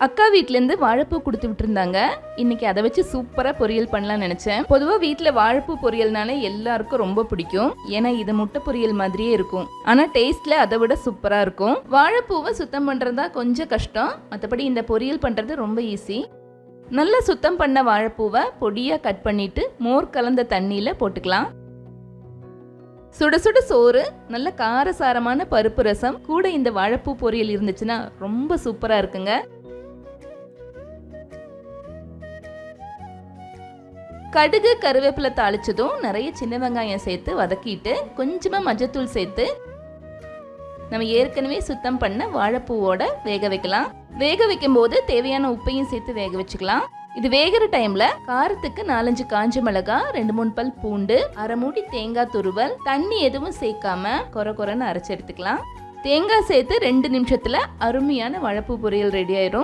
அக்கா வீட்டிலேருந்து வாழைப்பூ கொடுத்து விட்டுருந்தாங்க. இன்னைக்கு அதை வச்சு சூப்பராக பொரியல் பண்ணலாம்னு நினச்சேன். பொதுவாக வீட்டில் வாழைப்பூ பொரியல்னாலே எல்லாருக்கும் ரொம்ப பிடிக்கும். ஏன்னா இது முட்டை பொரியல் மாதிரியே இருக்கும். ஆனால் டேஸ்ட்டில் அதை விட சூப்பராக இருக்கும். வாழைப்பூவை சுத்தம் பண்ணுறது தான் கொஞ்சம் கஷ்டம். மற்றபடி இந்த பொரியல் பண்ணுறது ரொம்ப ஈஸி. நல்லா சுத்தம் பண்ண வாழைப்பூவை பொடியாக கட் பண்ணிட்டு மோர் கலந்த தண்ணியில் போட்டுக்கலாம். சுட சுட சோறு, நல்ல காரசாரமான பருப்பு ரசம் கூட இந்த வாழைப்பூ பொரியல் இருந்துச்சுன்னா ரொம்ப சூப்பராக இருக்குங்க. கடுகு கருவேப்பிலை தாளிச்சதும் நிறைய சின்ன வெங்காயம் சேர்த்து வதக்கிட்டு கொஞ்சமாக மஞ்சத்தூள் சேர்த்து நம்ம ஏற்கனவே சுத்தம் பண்ண வாழைப்பூவோட வேக வைக்கலாம். வேக வைக்கும் போது தேவையான உப்பையும் சேர்த்து வேக வச்சுக்கலாம். இது வேகிற டைம்ல காரத்துக்கு 4-5 காஞ்ச மிளகாய், 2-3 பல் பூண்டு, அரை மூடி தேங்காய் துருவல், தண்ணி எதுவும் சேர்க்காம கொரன்னு அரைச்சு எடுத்துக்கலாம். தேங்காய் சேர்த்து 2 நிமிஷத்துல அருமையான வாழைப்பூ பொரியல் ரெடி ஆயிரும்.